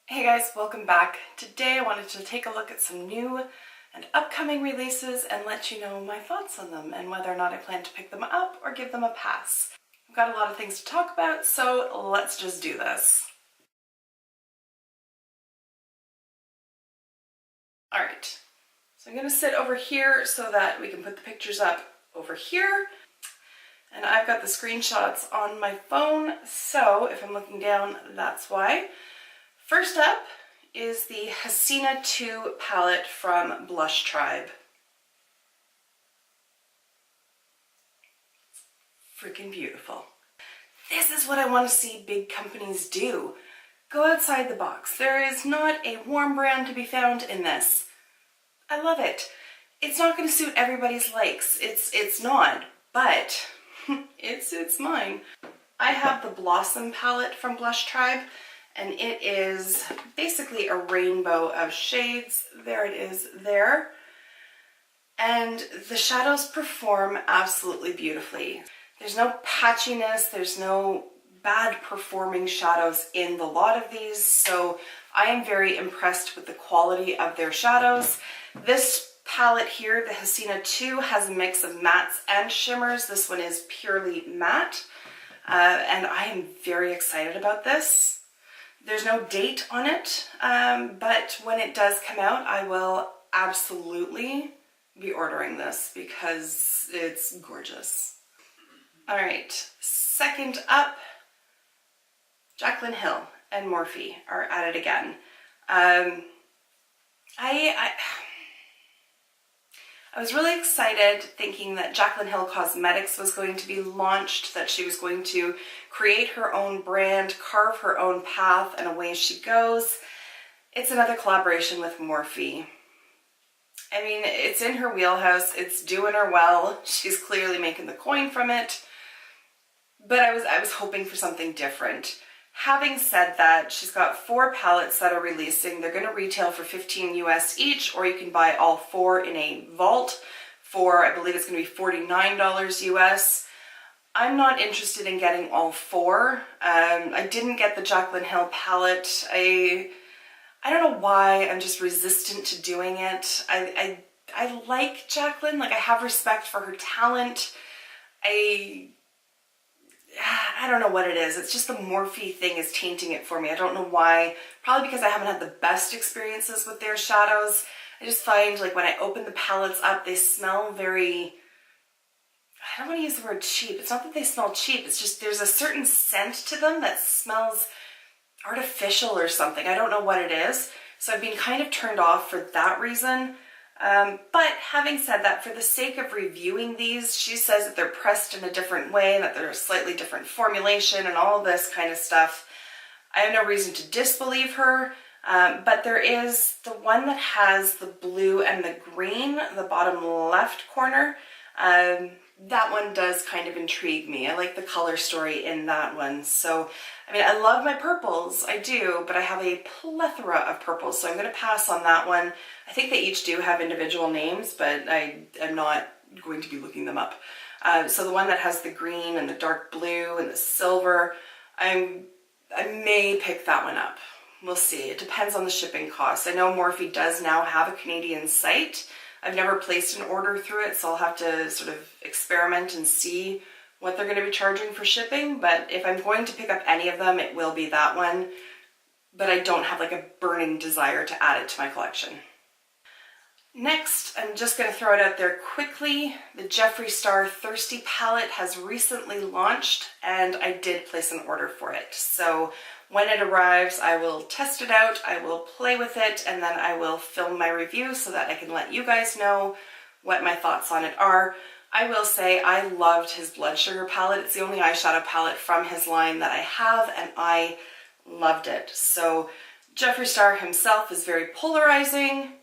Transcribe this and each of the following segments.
Hey guys, welcome back. Today I wanted to take a look at some new and upcoming releases and let you know my thoughts on them and whether or not I plan to pick them up or give them a pass. I've got a lot of things to talk about, so let's just do this. Alright, so I'm going to sit over here so that we can put the pictures up over here. And I've got the screenshots on my phone, so if I'm looking down, that's why. First up is the Hasina 2 palette from Blush Tribe. Freaking beautiful. This is what I want to see big companies do. Go outside the box. There is not a warm brand to be found in this. I love it. It's not going to suit everybody's likes. It's not, but it's mine. I have the Blossom palette from Blush Tribe, and it is basically a rainbow of shades. There it is there. And the shadows perform absolutely beautifully. There's no patchiness, there's no bad performing shadows in the lot of these, so I am very impressed with the quality of their shadows. This palette here, the Hasina 2, has a mix of mattes and shimmers. This one is purely matte, and I am very excited about this. There's no date on it, but when it does come out, I will absolutely be ordering this because it's gorgeous. All right, second up, Jaclyn Hill and Morphe are at it again. I was really excited thinking that Jaclyn Hill Cosmetics was going to be launched, that she was going to create her own brand, carve her own path, and away she goes. It's another collaboration with Morphe. I mean, it's in her wheelhouse, it's doing her well, she's clearly making the coin from it, but I was hoping for something different. Having said that, she's got 4 palettes that are releasing. They're going to retail for $15 US each, or you can buy all 4 in a vault for, I believe it's going to be $49 US. I'm not interested in getting all 4. I didn't get the Jaclyn Hill palette. I don't know why, I'm just resistant to doing it. I like Jaclyn, like I have respect for her talent. I don't know what it is. It's just the Morphe thing is tainting it for me. I don't know why. Probably because I haven't had the best experiences with their shadows. I just find like when I open the palettes up, they smell very, I don't want to use the word cheap. It's not that they smell cheap. It's just there's a certain scent to them that smells artificial or something. I don't know what it is. So I've been kind of turned off for that reason. But having said that, for the sake of reviewing these, she says that they're pressed in a different way, that they're a slightly different formulation and all this kind of stuff. I have no reason to disbelieve her, but there is the one that has the blue and the green, the bottom left corner. That one does kind of intrigue me. I like the color story in that one. So, I mean, I love my purples, I do, but I have a plethora of purples, so I'm going to pass on that one. I think they each do have individual names, but I am not going to be looking them up. So the one that has the green and the dark blue and the silver, I may pick that one up. We'll see. It depends on the shipping costs. I know Morphe does now have a Canadian site. I've never placed an order through it, so I'll have to sort of experiment and see what they're going to be charging for shipping, but if I'm going to pick up any of them, it will be that one, but I don't have like a burning desire to add it to my collection. Next, I'm just going to throw it out there quickly. The Jeffree Star Thirsty palette has recently launched, and I did place an order for it. So when it arrives, I will test it out, I will play with it, and then I will film my review so that I can let you guys know what my thoughts on it are. I will say I loved his Blood Sugar palette. It's the only eyeshadow palette from his line that I have, and I loved it. So Jeffree Star himself is very polarizing.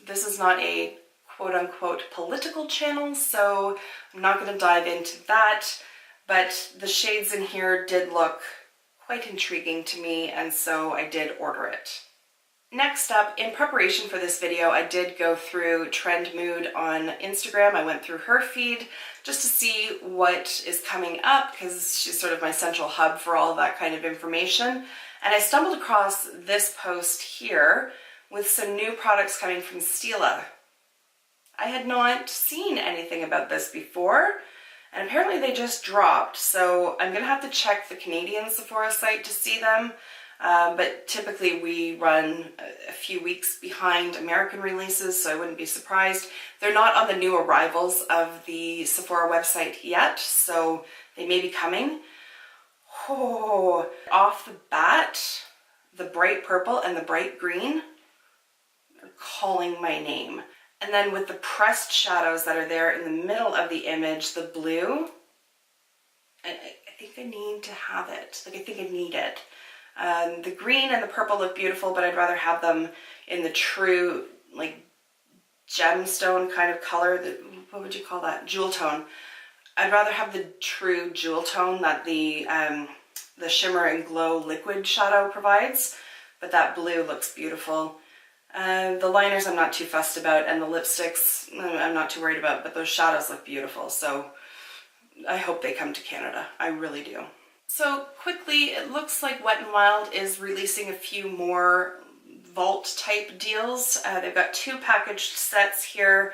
This is not a quote-unquote political channel, so I'm not going to dive into that, but the shades in here did look quite intriguing to me, and so I did order it. Next up, in preparation for this video, I did go through Trend Mood on Instagram. I went through her feed just to see what is coming up because she's sort of my central hub for all of that kind of information. And I stumbled across this post here with some new products coming from Stila. I had not seen anything about this before, and apparently they just dropped, so I'm gonna have to check the Canadian Sephora site to see them. But typically we run a few weeks behind American releases, so I wouldn't be surprised. They're not on the new arrivals of the Sephora website yet, so they may be coming. Oh, off the bat, the bright purple and the bright green are calling my name. And then with the pressed shadows that are there in the middle of the image, the blue, I think I need to have it. Like, I think I need it. The green and the purple look beautiful, but I'd rather have them in the true, like, gemstone kind of color. What would you call that? Jewel tone. I'd rather have the true jewel tone that the Shimmer and Glow liquid shadow provides, but that blue looks beautiful. The liners I'm not too fussed about, and the lipsticks I'm not too worried about, but those shadows look beautiful, so I hope they come to Canada. I really do. So quickly, it looks like Wet n Wild is releasing a few more vault type deals. They've got 2 packaged sets here.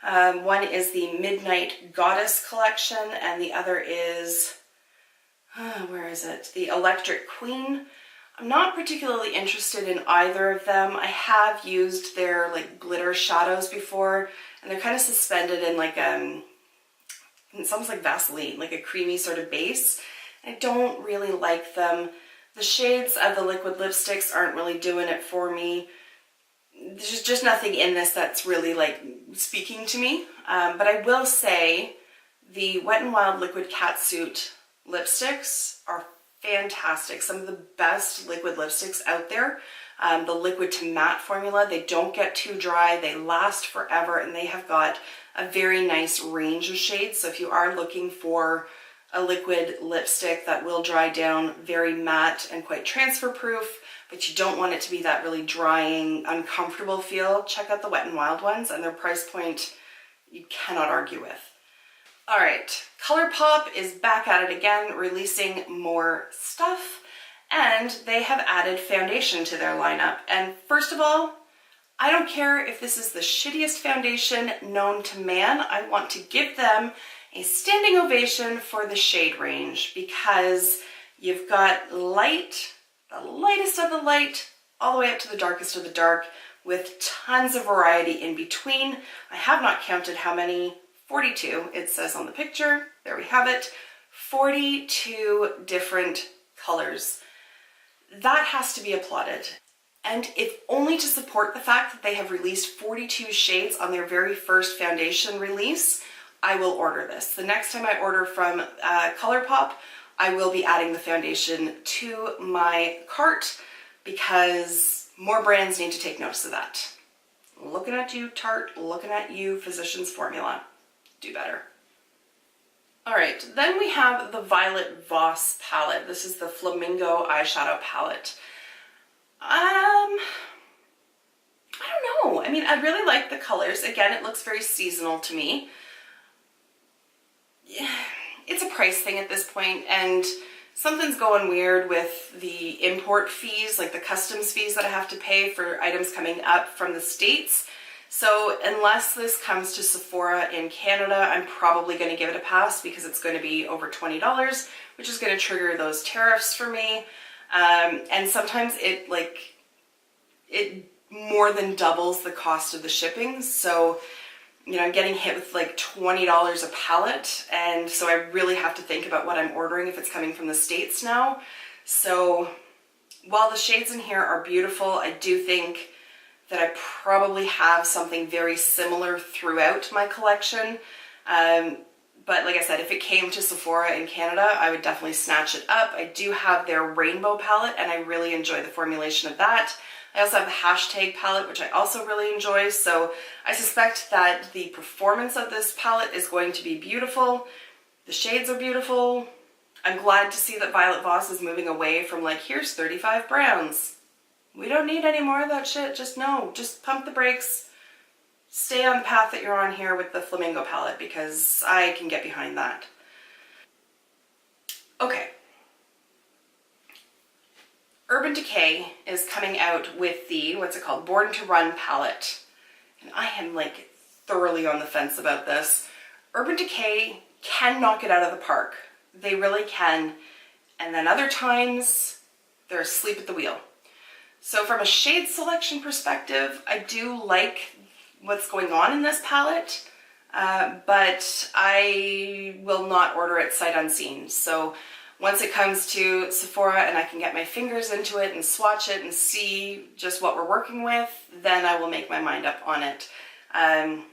One is the Midnight Goddess collection, and the other is, where is it? The Electric Queen. I'm not particularly interested in either of them. I have used their like glitter shadows before, and they're kind of suspended in like it's almost like Vaseline, like a creamy sort of base. I don't really like them. The shades of the liquid lipsticks aren't really doing it for me. There's just nothing in this that's really like speaking to me. But I will say the Wet n Wild Liquid Catsuit lipsticks are fantastic. Some of the best liquid lipsticks out there. The liquid to matte formula, they don't get too dry, they last forever, and they have got a very nice range of shades. So if you are looking for a liquid lipstick that will dry down, very matte and quite transfer proof, but you don't want it to be that really drying, uncomfortable feel, check out the Wet n Wild ones, and their price point you cannot argue with. All right, Colourpop is back at it again, releasing more stuff, and they have added foundation to their lineup. And first of all, I don't care if this is the shittiest foundation known to man. I want to give them a standing ovation for the shade range, because you've got light, the lightest of the light, all the way up to the darkest of the dark, with tons of variety in between. I have not counted how many. 42, it says on the picture. There we have it. 42 different colors. That has to be applauded. And if only to support the fact that they have released 42 shades on their very first foundation release, I will order this. The next time I order from Colourpop, I will be adding the foundation to my cart, because more brands need to take notice of that. Looking at you, Tarte. Looking at you, Physicians Formula. Do better. All right, then we have the Violet Voss palette. This is the Flamingo eyeshadow palette. I don't know. I mean, I really like the colors. Again, it looks very seasonal to me. Yeah, it's a price thing at this point, and something's going weird with the import fees, like the customs fees that I have to pay for items coming up from the States. So unless this comes to Sephora in Canada, I'm probably going to give it a pass, because it's going to be over $20, which is going to trigger those tariffs for me. And sometimes it more than doubles the cost of the shipping. So, you know, I'm getting hit with like $20 a palette, and so I really have to think about what I'm ordering if it's coming from the States now. So while the shades in here are beautiful, I do think that I probably have something very similar throughout my collection. But like I said, if it came to Sephora in Canada, I would definitely snatch it up. I do have their rainbow palette, and I really enjoy the formulation of that. I also have the hashtag palette, which I also really enjoy. So I suspect that the performance of this palette is going to be beautiful. The shades are beautiful. I'm glad to see that Violet Voss is moving away from like, here's 35 browns. We don't need any more of that shit. Just pump the brakes. Stay on the path that you're on here with the Flamingo palette, because I can get behind that. Okay. Urban Decay is coming out with the, what's it called, Born to Run palette. And I am like thoroughly on the fence about this. Urban Decay can knock it out of the park. They really can. And then other times, they're asleep at the wheel. So from a shade selection perspective, I do like what's going on in this palette, but I will not order it sight unseen. So once it comes to Sephora and I can get my fingers into it and swatch it and see just what we're working with, then I will make my mind up on it. I'm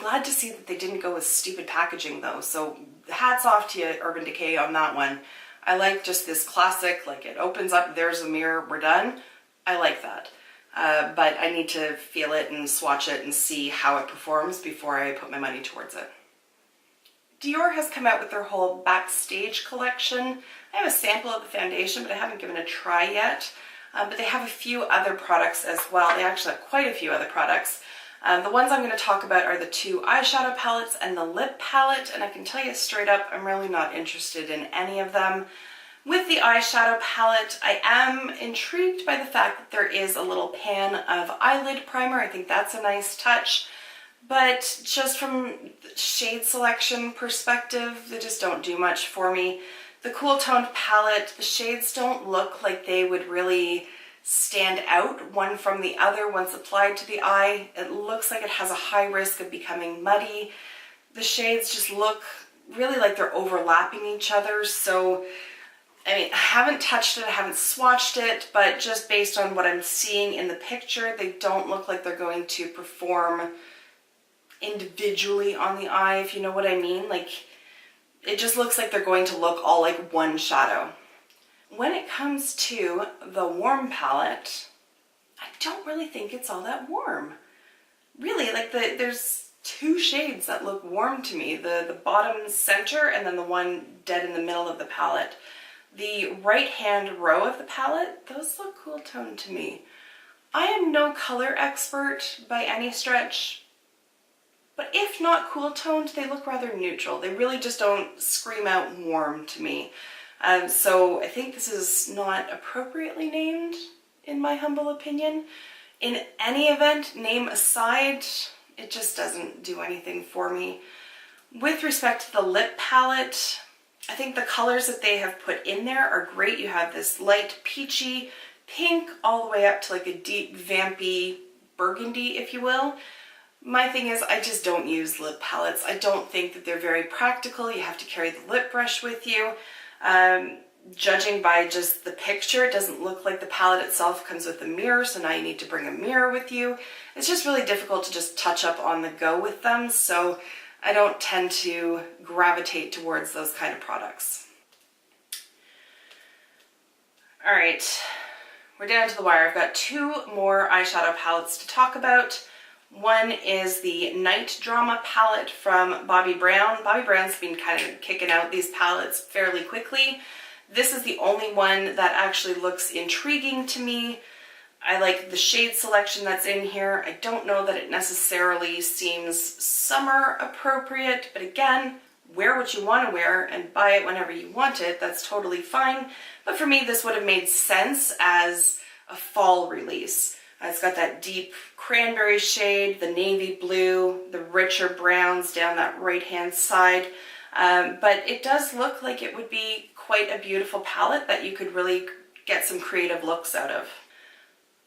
glad to see that they didn't go with stupid packaging though, so hats off to you, Urban Decay, on that one. I like just this classic, like it opens up, there's a mirror, we're done. I like that. But I need to feel it and swatch it and see how it performs before I put my money towards it. Dior has come out with their whole Backstage collection. I have a sample of the foundation, but I haven't given it a try yet. But they have a few other products as well. They actually have quite a few other products. The ones I'm going to talk about are the 2 eyeshadow palettes and the lip palette, and I can tell you straight up, I'm really not interested in any of them. With the eyeshadow palette, I am intrigued by the fact that there is a little pan of eyelid primer. I think that's a nice touch. But just from shade selection perspective, they just don't do much for me. The cool toned palette, the shades don't look like they would really stand out one from the other once applied to the eye. It looks like it has a high risk of becoming muddy. The shades just look really like they're overlapping each other. So, I mean, I haven't touched it, I haven't swatched it, but just based on what I'm seeing in the picture, they don't look like they're going to perform individually on the eye, if you know what I mean. Like, it just looks like they're going to look all like one shadow. When it comes to the warm palette, I don't really think it's all that warm. Really, like there's 2 shades that look warm to me. The bottom center and then the one dead in the middle of the palette. The right-hand row of the palette, those look cool toned to me. I am no color expert by any stretch, but if not cool toned, they look rather neutral. They really just don't scream out warm to me. So I think this is not appropriately named, in my humble opinion. In any event, name aside, it just doesn't do anything for me. With respect to the lip palette, I think the colors that they have put in there are great. You have this light peachy pink all the way up to like a deep vampy burgundy, if you will. My thing is, I just don't use lip palettes. I don't think that they're very practical. You have to carry the lip brush with you. Judging by just the picture, it doesn't look like the palette itself comes with a mirror, so now you need to bring a mirror with you. It's just really difficult to just touch up on the go with them, so I don't tend to gravitate towards those kind of products. Alright, we're down to the wire. I've got 2 more eyeshadow palettes to talk about. One is the Night Drama palette from Bobbi Brown. Bobbi Brown's been kind of kicking out these palettes fairly quickly. This is the only one that actually looks intriguing to me. I like the shade selection that's in here. I don't know that it necessarily seems summer appropriate, but again, wear what you want to wear and buy it whenever you want it. That's totally fine. But for me, this would have made sense as a fall release. It's got that deep cranberry shade, the navy blue, the richer browns down that right-hand side. But it does look like it would be quite a beautiful palette that you could really get some creative looks out of.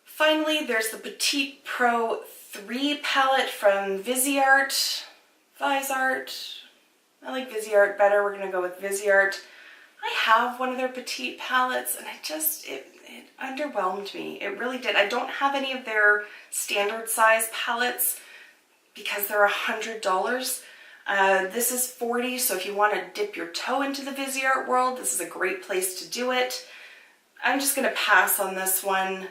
Finally, there's the Petite Pro 3 palette from Viseart. Viseart. I like Viseart better. We're going to go with Viseart. I have one of their Petite palettes and it underwhelmed me. It really did. I don't have any of their standard size palettes because they're $100. This is $40, so if you want to dip your toe into the Viseart world, this is a great place to do it. I'm just going to pass on this one.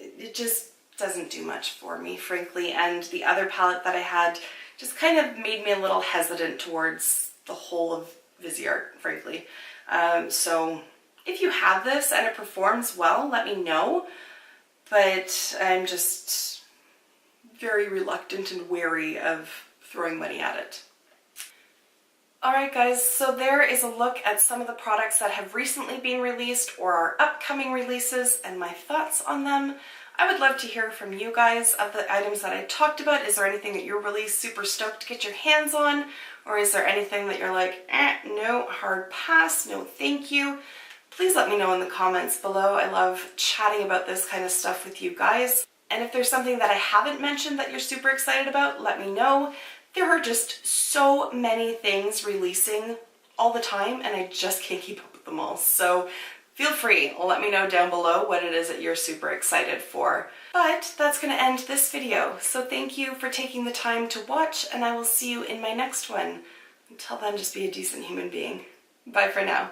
It just doesn't do much for me, frankly, and the other palette that I had just kind of made me a little hesitant towards the whole of Viseart, frankly. So if you have this and it performs well, let me know, but I'm just very reluctant and wary of throwing money at it. Alright guys, so there is a look at some of the products that have recently been released or are upcoming releases and my thoughts on them. I would love to hear from you guys of the items that I talked about. Is there anything that you're really super stoked to get your hands on? Or is there anything that you're like, no, hard pass, no thank you? Please let me know in the comments below. I love chatting about this kind of stuff with you guys. And if there's something that I haven't mentioned that you're super excited about, let me know. There are just so many things releasing all the time and I just can't keep up with them all. So feel free, let me know down below what it is that you're super excited for. But that's going to end this video. So thank you for taking the time to watch and I will see you in my next one. Until then, just be a decent human being. Bye for now.